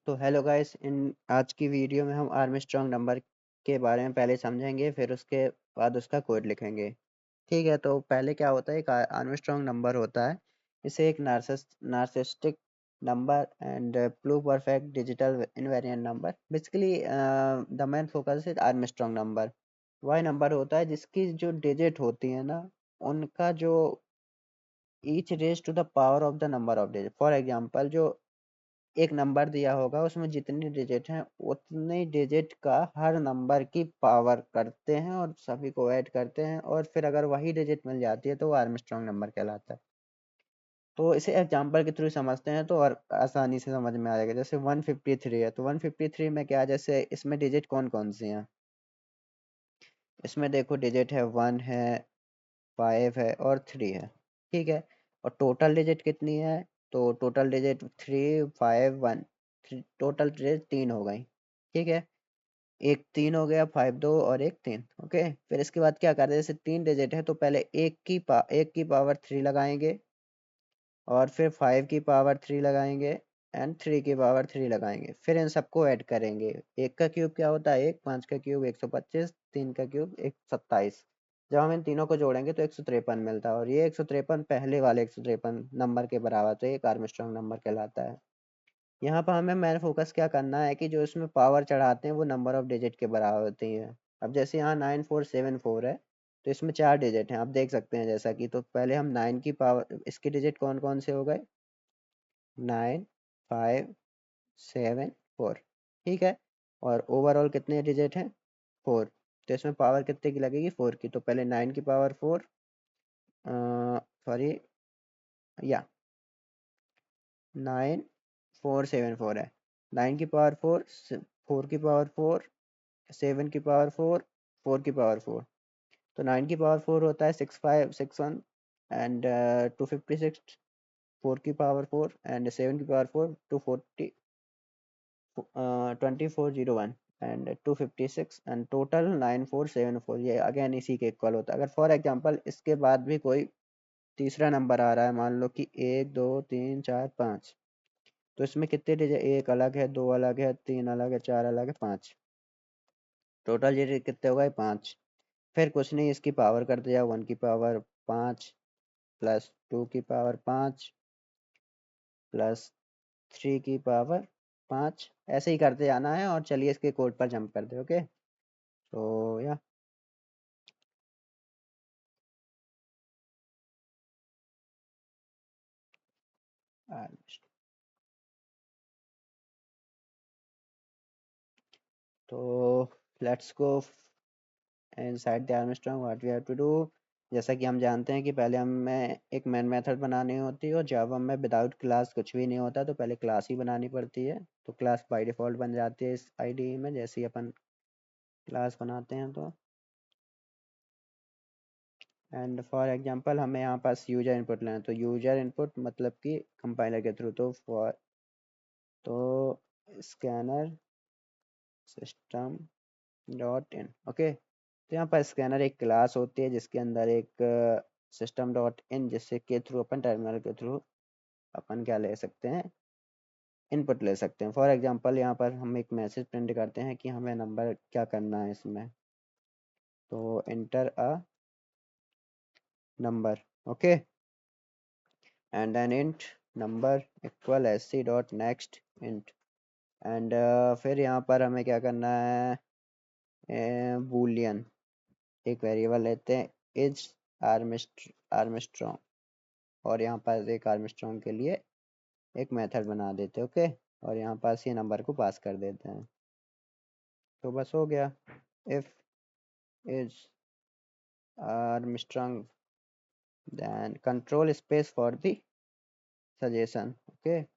तो hello guys, इन आज की वीडियो में हम आर्मस्ट्रॉन्ग नंबर के बारे में पहले समझेंगे, फिर उसके बाद उसका कोड लिखेंगे। ठीक है, तो पहले क्या होता है, एक आर्मस्ट्रॉन्ग नंबर होता है। इसे एक narcissistic number and pluperfect digital invariant number. Basically the main focus is Armstrong number. वह नंबर होता है जिसकी जो डिजिट होती है ना, उनका जो each raise to the power of the number of digit. For example, जो एक नंबर दिया होगा उसमें जितनी डिजिट हैं उतनी डिजिट का हर नंबर की पावर करते हैं और सभी को ऐड करते हैं, और फिर अगर वही डिजिट मिल जाती है तो वो आर्मस्ट्रॉन्ग नंबर कहलाता है। तो इसे एग्जांपल के थ्रू समझते हैं तो और आसानी से समझ में आ जाएगा। जैसे 153 है, तो 153 में क्या है, जैसे इसमें डिजिट कौन कौन सी हैं। इसमें देखो, डिजिट है 1 है, 5 है और 3 है। ठीक है, और टोटल डिजिट कितनी है? तो टोटल डिजिट 3 5 1। टोटल डिजिट 3 हो गई। ठीक है, एक 3 हो गया, 5 2 और एक 3। ओके, फिर इसके बाद क्या करते हैं, जैसे 3 डिजिट है तो पहले एक की पावर 3 लगाएंगे, और फिर 5 की पावर 3 लगाएंगे एंड 3 की पावर 3 लगाएंगे, फिर इन सबको ऐड करेंगे। एक का क्यूब क्या होता है? एक। 5 का क्यूब 125, 3 का क्यूब 127। जब हम इन तीनों को जोड़ेंगे तो 153 मिलता है, और ये 153 पहले वाले 153 नंबर के बराबर, तो एक आर्मस्ट्रॉन्ग नंबर कहलाता है। यहाँ पर हमें मेन फोकस क्या करना है कि जो इसमें पावर चढ़ाते हैं वो नंबर ऑफ डिजिट के बराबर होती है। अब जैसे यहाँ 9474 है, तो इसमें 4 डिजिट हैं, आप देख सकते हैं जैसा कि। तो पहले हम 9 की पावर, इसके डिजिट कौन कौन से हो गए? 9574। ठीक है, और ओवरऑल कितने डिजिट हैं? 4। तो इसमें पावर कितने की लगेगी? 4 की। तो पहले 9 की पावर 4, सॉरी, या 9474 है। 9 की पावर 4, 4 की पावर 4, 7 की पावर 4, 4 की पावर 4। तो 9 की पावर 4 होता है 6561 एंड 256। 4 की पावर 4 एंड 7 की पावर 4 240, 2401 एंड 256 एंड टोटल 9474। ये अगेन इसी के इक्वल होता है। अगर फॉर एग्जांपल इसके बाद भी कोई तीसरा नंबर आ रहा है, मान लो कि 1 2 3 4 5, तो इसमें कितने डिजिट? एक अलग है, दो अलग है, तीन अलग है, चार अलग है, पाँच। टोटल डिजिट कितने हो गए? 5। फिर कुछ नहीं, इसकी पावर करते जाओ। 1 की पावर 5 प्लस 2 की पावर 5 प्लस 3 की पावर 5, ऐसे ही करते जाना है। और चलिए इसके कोड पर जंप करते हैं। ओके, तो या तो let's go inside the Armstrong what we have to do. जैसा कि हम जानते हैं कि पहले हमें एक मेन मेथड बनानी होती है, और जावा में विदाउट क्लास कुछ भी नहीं होता, तो पहले क्लास ही बनानी पड़ती है। तो क्लास बाय डिफ़ॉल्ट बन जाती है इस आईडी में, जैसे ही अपन क्लास बनाते हैं तो। एंड फॉर एग्जांपल हमें यहाँ पास यूजर इनपुट लेना है, तो यूजर इनपुट मतलब कि कंपाइलर के थ्रू। तो फॉर, तो scanner system dot in. Okay, तो यहाँ पर स्कैनर एक क्लास होती है जिसके अंदर एक सिस्टम डॉट इन, जिससे के थ्रू अपन टर्मिनल के थ्रू अपन क्या ले सकते हैं? इनपुट ले सकते हैं। फॉर एग्जांपल यहाँ पर हम एक मैसेज प्रिंट करते हैं कि हमें नंबर क्या करना है इसमें, तो enter a number. Okay, and an int number equal sc dot next int. And फिर यहाँ पर हमें क्या करना है? बूलियन एक वेरिएबल लेते हैं, इज आर्मस्ट्रॉन्ग, और यहाँ पर एक आर्मस्ट्रॉन्ग के लिए एक मेथड बना देते हैं। ओके, और यहाँ पास ये नंबर को पास कर देते हैं, तो बस हो गया। If is Armstrong then control space for the suggestion. Okay,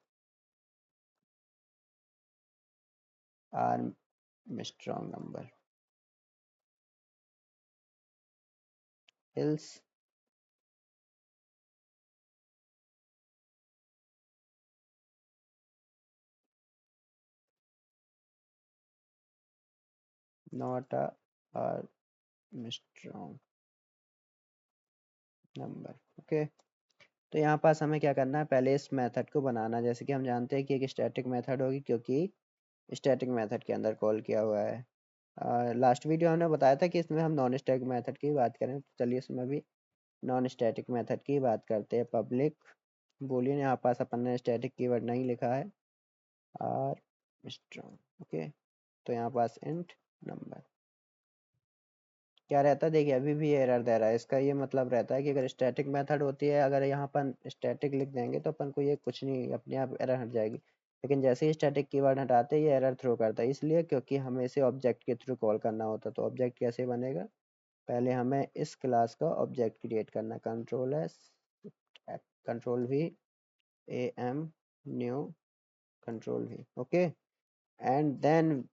Armstrong number, else not a Armstrong number. Okay, तो यहाँ पास हमें क्या करना है, पहले इस मेथड को बनाना। जैसे कि हम जानते हैं कि एक स्टैटिक मेथड होगी, क्योंकि स्टैटिक मेथड के अंदर कॉल किया हुआ है। लास्ट वीडियो हमने बताया था कि इसमें हम नॉन स्टैटिक मेथड की बात करें, तो चलिए इसमें भी नॉन स्टैटिक मेथड की बात करते हैं। पब्लिक बूलियन, यहाँ पास अपन ने स्टैटिक कीवर्ड नहीं लिखा है, आर स्ट्रॉन्ग। ओके, तो यहाँ पास इंट नंबर क्या रहता है, देखिए अभी भी एरर दे रहा है। इसका ये मतलब रहता है कि अगर स्टैटिक मेथड होती है, अगर यहाँ अपन स्टैटिक लिख देंगे तो अपन को ये कुछ नहीं, अपने आप एरर हट जाएगी। लेकिन जैसे ही स्टैटिक कीवर्ड हटाते हैं ये एरर थ्रो करता है, इसलिए क्योंकि हमें इसे ऑब्जेक्ट के थ्रू कॉल करना होता है। तो ऑब्जेक्ट कैसे बनेगा, पहले हमें इस क्लास का ऑब्जेक्ट क्रिएट करना, control S, control V, A M, new, control V. Okay, and then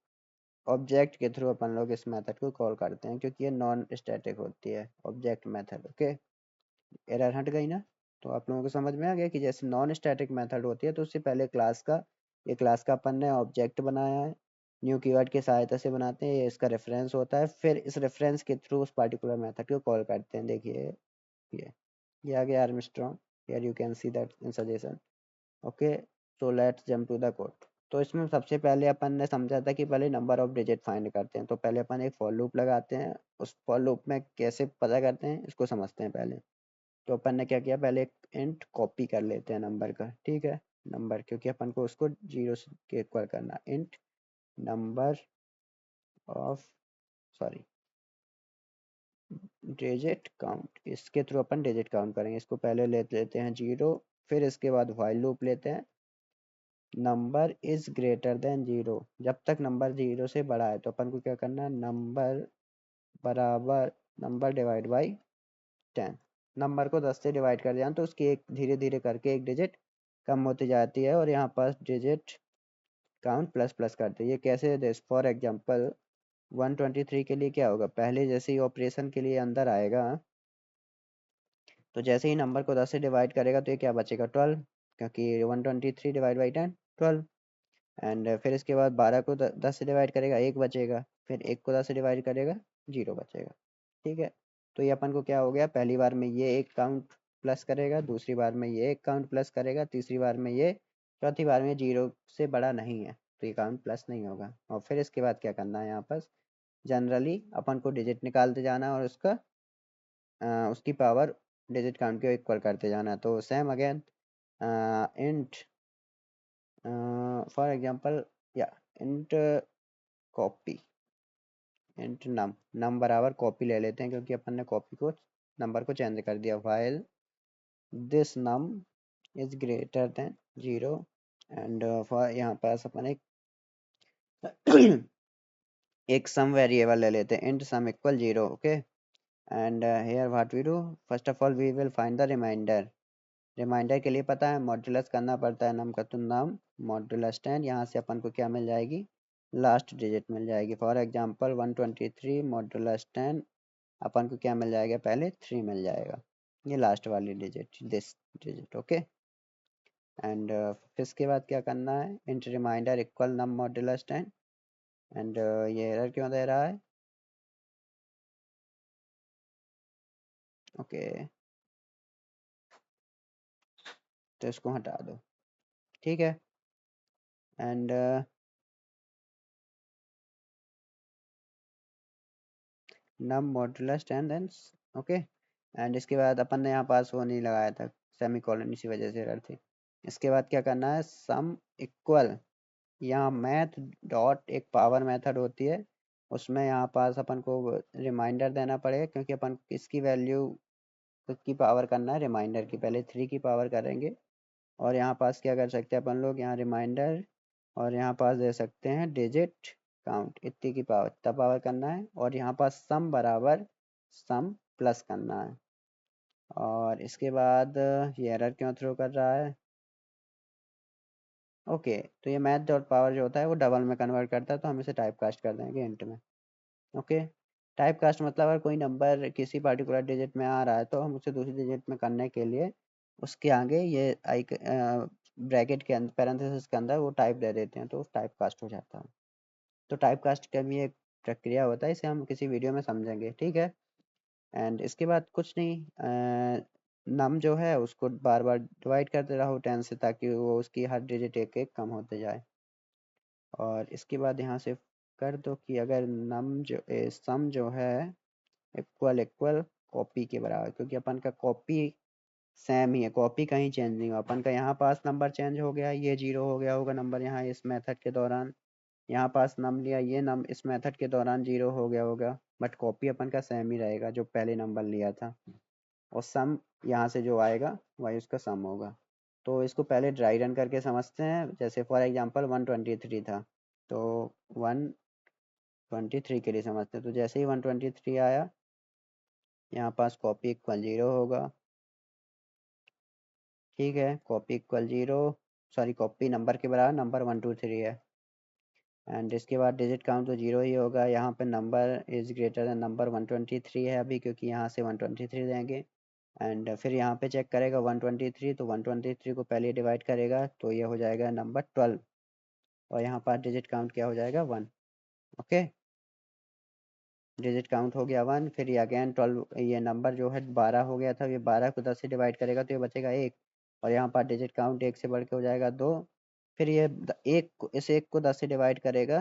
object के थ्रू अपन लोग इस मेथड को कॉल करते हैं, क्योंकि ये नॉन स्टैटिक होती है ऑब्जेक्ट मेथड। ओके, एरर हट गई ना। तो आप लोगों को समझ में आ गया कि जैसे नॉन स्टैटिक मेथड होती है तो उससे पहले क्लास का, ये क्लास का अपन ने ऑब्जेक्ट बनाया है, न्यू कीवर्ड की सहायता से बनाते हैं, ये इसका रेफरेंस होता है, फिर इस रेफरेंस के थ्रू उस पार्टिकुलर मेथड को कॉल करते हैं। देखिए ये आ गया Armstrong, here you can see that in suggestion. Okay, so let's jump to the code. तो इसमें सबसे पहले अपन ने समझा था कि पहले नंबर ऑफ डिजिट फाइंड करते हैं, तो पहले अपन एक फॉर लूप लगाते हैं। उस फॉर लूप में कैसे पता करते हैं इसको समझते हैं पहले। तो अपन ने क्या किया, पहले एक इंट कॉपी कर लेते हैं नंबर का, ठीक है, नंबर, क्योंकि अपन को उसको जीरो के इक्वल करना। Int number of, sorry, digit count, इसके थ्रू अपन डिजिट काउंट करेंगे। इसको पहले ले लेते हैं जीरो, फिर इसके बाद व्हाइल लूप लेते हैं, number is greater than zero. जब तक नंबर जीरो से बड़ा है तो अपन को क्या करना है, नंबर बराबर नंबर डिवाइड बाई 10। नंबर को 10 से डिवाइड कर दिया तो उसकी एक धीरे धीरे करके एक डिजिट कम होती जाती है, और यहाँ पास डिजिट काउंट प्लस प्लस करते हैं। ये कैसे, दिस फॉर एग्जांपल 123 के लिए क्या होगा, पहले जैसे ही ऑपरेशन के लिए अंदर आएगा तो जैसे ही नंबर को 10 से डिवाइड करेगा तो ये क्या बचेगा, 12, क्योंकि 123 डिवाइड बाई 10 12। एंड फिर इसके बाद 12 को 10 से डिवाइड करेगा, एक बचेगा, फिर एक को 10 से डिवाइड करेगा, जीरो बचेगा। ठीक है, तो ये अपन को क्या हो गया, पहली बार में ये एक काउंट प्लस करेगा, दूसरी बार में ये एक काउंट प्लस करेगा, तीसरी बार में ये, चौथी बार में जीरो से बड़ा नहीं है तो ये काउंट प्लस नहीं होगा। और फिर इसके बाद क्या करना है, यहाँ पर जनरली अपन को डिजिट निकालते जाना और उसका उसकी पावर डिजिट काउंट के इक्वल करते जाना। तो same again int for example, या इंट कॉपी, इंट नम बराबर कॉपी ले लेते हैं, क्योंकि अपन ने कॉपी को नंबर को चेंज कर दिया। While this num is greater than zero, and for यहाँ पास अपन एक एक सम वेरिएबल ले लेते हैं, int sum equal zero. Okay, and here what we do, first of all we will find the reminder. Reminder के लिए पता है मॉड्यूलस करना पड़ता है, नम का तो नाम मॉड्यूलस 10, यहाँ से अपन को क्या मिल जाएगी, लास्ट डिजिट मिल जाएगी। फॉर एग्जांपल 123 मॉड्यूलस 10, अपन को क्या मिल जाएगा, पहले 3 मिल जाएगा, ये लास्ट वाली digit, this digit. Okay, and फिर इसके बाद क्या करना है, int reminder equal num modulus 10। And ये एरर क्यों दे रहा है, ओके, तो इसको हटा दो, ठीक है। And num modulus 10 then, okay, and इसके बाद अपन ने यहाँ पास वो नहीं लगाया था, सेमी कॉलन, इसी वजह से एरर थी। इसके बाद क्या करना है, सम इक्वल, यहाँ मैथ डॉट एक पावर मेथड होती है, उसमें यहाँ पास अपन को रिमाइंडर देना पड़ेगा, क्योंकि अपन इसकी वैल्यू की पावर करना है रिमाइंडर की, पहले 3 की पावर करेंगे। और यहाँ पास क्या कर सकते हैं अपन लोग, यहाँ रिमाइंडर, और यहाँ पास दे सकते हैं डिजिट काउंट, इतनी की पावर, इतना पावर करना है, और यहाँ पास सम बराबर सम प्लस करना है। और इसके बाद ये एरर क्यों थ्रो कर रहा है, ओके, तो ये मैथ डॉट पावर जो होता है वो डबल में कन्वर्ट करता है, तो हम इसे टाइप कास्ट कर देंगे इंट में। ओके, टाइप कास्ट मतलब अगर कोई नंबर किसी पर्टिकुलर डिजिट में आ रहा है तो हम उसे दूसरी डिजिट में करने के लिए उसके आगे ये आई ब्रैकेट के अंदर, पैरेंथेसिस के अंदर वो टाइप दे देते हैं, तो टाइप कास्ट हो जाता है। तो टाइप कास्ट का भी एक प्रक्रिया होता है, इसे हम किसी वीडियो में समझेंगे, ठीक है। एंड इसके बाद कुछ नहीं, नम जो है उसको बार बार डिवाइड करते रहो 10 से, ताकि वो उसकी हर डिजिट एक एक कम होते जाए। और इसके बाद यहाँ से कर दो कि अगर नम जो सम जो है इक्वल इक्वल कॉपी के बराबर, क्योंकि अपन का कॉपी सेम ही है, कॉपी कहीं चेंज नहीं हुआ। अपन का यहाँ पास नंबर चेंज हो गया, ये 0 हो गया होगा नंबर यहाँ इस मेथड के दौरान। यहाँ पास नम लिया, ये नम इस मेथड के दौरान 0 हो गया होगा, बट कॉपी अपन का सेम ही रहेगा जो पहले नंबर लिया था। और सम यहाँ से जो आएगा वही उसका सम होगा। तो इसको पहले ड्राई रन करके समझते हैं। जैसे फॉर एग्जांपल 123 था, तो 123 के लिए समझते हैं। तो जैसे ही 123 आया, यहाँ पास कॉपी इक्वल 0 होगा। ठीक है, copy equal 0, sorry copy number के बराबर नंबर 123 है। एंड इसके बाद डिजिट काउंट तो 0 ही होगा। यहाँ पे number is greater then number 123 है अभी, क्योंकि यहाँ से 123 देंगे। एंड फिर यहाँ पे चेक करेगा 123, तो 123 को पहले डिवाइड करेगा, तो ये हो जाएगा नंबर 12। और यहाँ पर डिजिट काउंट क्या हो जाएगा 1। ओके, डिजिट काउंट हो गया 1। फिर ये अगेन 12, ये नंबर जो है 12 हो गया था, ये 12 को 10 से डिवाइड करेगा तो ये बचेगा 1। और यहाँ पर डिजिट काउंट 1 से बढ़ के हो जाएगा 2। फिर ये इस 1 को 10 से डिवाइड करेगा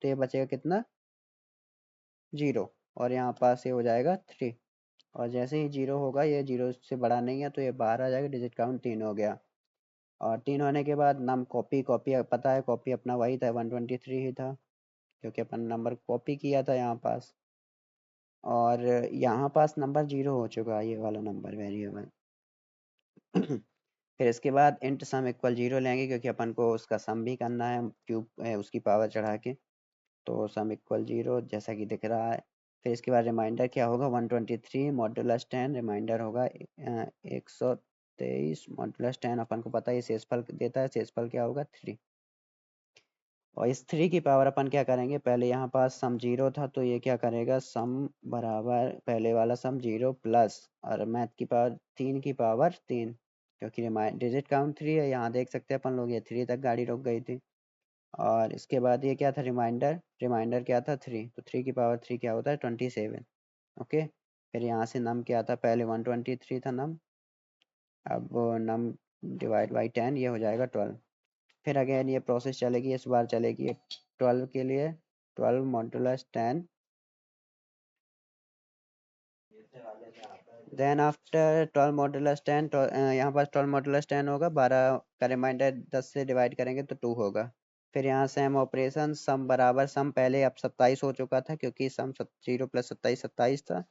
तो ये बचेगा कितना, 0। और यहाँ पास ये हो जाएगा 3। और जैसे ही 0 होगा, ये 0 से बड़ा नहीं है तो ये बाहर आ जाएगा, डिजिट काउंट 3 हो गया। और 3 होने के बाद नम कॉपी कॉपी पता है, कॉपी अपना वही था, 123 ही था, क्योंकि अपन नंबर कॉपी किया था यहाँ पास। और यहाँ पास नंबर 0 हो चुका है, ये वाला नंबर वेरिएबल। फिर इसके बाद इंट सम इक्वल 0 लेंगे, क्योंकि अपन को उसका सम भी करना है क्यूब उसकी पावर चढ़ा के। तो सम इक्वल 0 जैसा कि दिख रहा है। फिर इसके बाद रिमाइंडर क्या होगा, 123 मॉडुलस 10, रिमाइंडर होगा 123 मॉडुलस 10। अपन को पता है शेषफल देता है, शेषफल क्या होगा 3। और इस 3 की पावर अपन क्या करेंगे, पहले यहाँ पास सम 0 था तो ये क्या करेगा, सम बराबर पहले वाला सम 0 प्लस और मैथ की पावर 3 की पावर 3, क्योंकि डिजिट काउंट 3 है। यहाँ देख सकते हैं अपन लोग, ये 3 तक गाड़ी रुक गई थी। और इसके बाद ये क्या था, रिमाइंडर, रिमाइंडर क्या था 3, तो 3 की पावर 3 क्या होता है 27। ओके, फिर यहाँ से नम क्या था, पहले 123 था नम, अब नम डिवाइड बाई 10, ये हो जाएगा 12। फिर अगेन ये प्रोसेस चलेगी, इस बार चलेगी 12 के लिए, 12 मॉडुलस 10। देन आफ्टर 12 मॉडुलस 10, यहाँ पास 12 मॉडुलस 10 होगा, 12 का रिमाइंडर 10 से डिवाइड करेंगे तो 2 होगा। फिर यहाँ सेम ऑपरेशन, सम बराबर सम पहले अब 27 हो चुका था, क्योंकि सम 0 प्लस 27 27 था।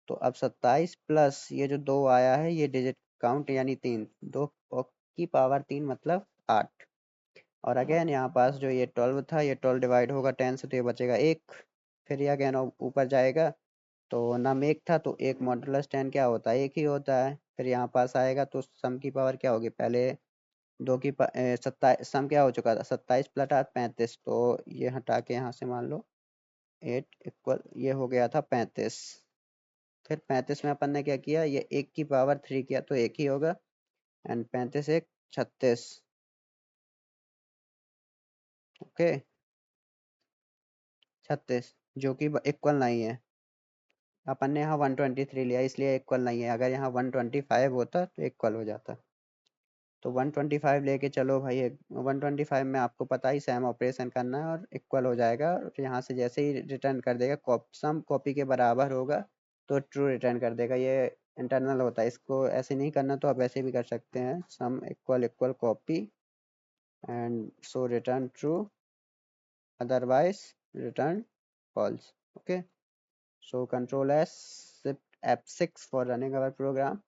तो अब 27 प्लस ये जो 2 आया है, ये डिजिट काउंट यानी 3, 2 की पावर 3 मतलब 8। और अगेन यहाँ पास जो ये 12 था, ये 12 डिवाइड होगा 10 से तो ये बचेगा 1। फिर ये अगेन ऊपर जाएगा, तो नम 1 था तो 1 मॉडुलस 10 क्या होता है, 1 ही होता है। फिर यहाँ पास आएगा तो सम की पावर क्या होगी, पहले 2 की 27, सम क्या हो चुका था 27 प्लस 8 35, तो ये हटा के यहाँ से मान लो 8 इक्वल, ये हो गया था 35। फिर 35 में अपन ने क्या किया, ये 1 की पावर 3 किया तो 1 ही होगा। एंड 35 1 36। ओके, 36 जो कि इक्वल नहीं है। अपन ने यहाँ 123 लिया इसलिए इक्वल नहीं है, अगर यहाँ 125 होता तो इक्वल हो जाता। तो 125 लेके चलो भाई, 125 में आपको पता ही सेम ऑपरेशन करना है और इक्वल हो जाएगा। और यहाँ से जैसे ही रिटर्न कर देगा, सम कॉपी के बराबर होगा तो ट्रू रिटर्न कर देगा। ये इंटरनल होता है, इसको ऐसे नहीं करना तो आप ऐसे भी कर सकते हैं, sum equal equal copy and so return true, otherwise return false. Okay, so control s, shift f6 for running our program।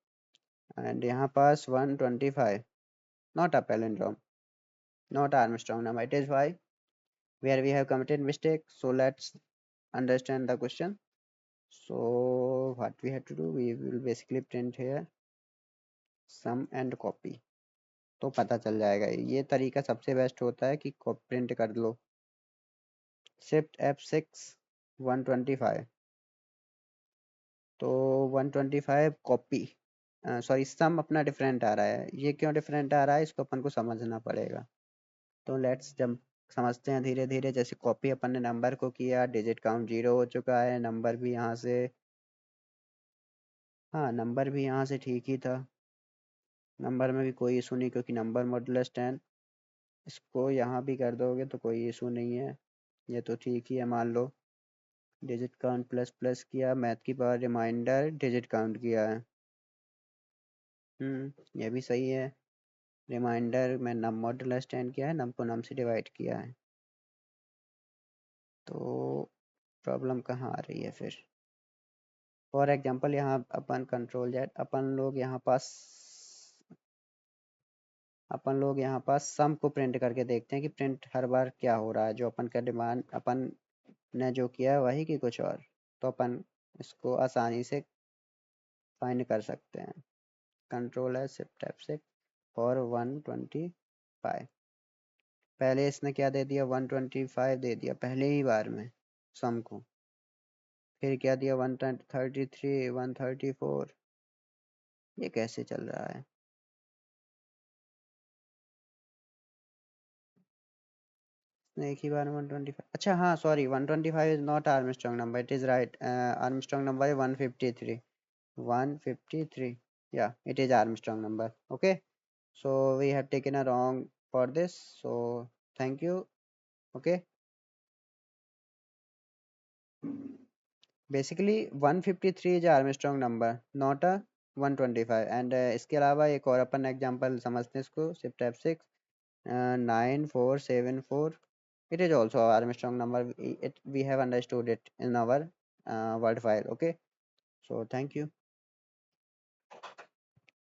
and यहाँ पास 125, not a palindrome, not Armstrong number, it is why where we have committed mistake। so let's understand the question। so what we have to do, we will basically print here sum and copy। तो पता चल जाएगा, ये तरीका सबसे best होता है कि प्रिंट कर लो। shift f6 125, तो 125 कॉपी, सॉरी सम अपना डिफरेंट आ रहा है। ये क्यों डिफरेंट आ रहा है, इसको अपन को समझना पड़ेगा। तो लेट्स जब समझते हैं धीरे धीरे। जैसे कॉपी अपन ने नंबर को किया, डिजिट काउंट 0 हो चुका है, नंबर भी यहाँ से, हाँ नंबर भी यहाँ से ठीक ही था। नंबर में भी कोई इशू नहीं क्योंकि नंबर मॉडुलस 10, इसको यहाँ भी कर दोगे तो कोई इशू नहीं है, ये तो ठीक ही है मान लो। डिजिट काउंट प्लस प्लस किया, मैथ की पावर रिमाइंडर डिजिट काउंट किया है। ये भी सही है। रिमाइंडर में नम मॉडुलस 10 किया है, नम को नम से डिवाइड किया है। तो प्रॉब्लम कहाँ आ रही है फिर? फॉर एग्जांपल यहाँ अपन कंट्रोल जेड अपन लोग यहाँ पास सम को प्रिंट करके देखते हैं कि प्रिंट हर बार क्या हो रहा है, जो अपन का डिमांड अपन ने जो किया है वही कि कुछ और। तो अपन इसको आसानी से फाइंड कर सकते हैं। कंट्रोल है शिफ्ट F6 फॉर 125। पहले इसने क्या दे दिया, 125 दे दिया पहले ही बार में सम को। फिर क्या दिया, 133, 134। ये कैसे चल रहा है? एक ही बार में 125। अच्छा हाँ sorry, 125 is not Armstrong number, it is right. Armstrong number है 153। 153, yeah, it is Armstrong number. Okay, so we have taken a wrong for this, so thank you. Okay, basically 153 is Armstrong number, not a 125। and इसके अलावा एक और अपन example समझते हैं इसको, shift F6, 9474। it is also Armstrong number, we have understood it in our word file. Okay, so thank you.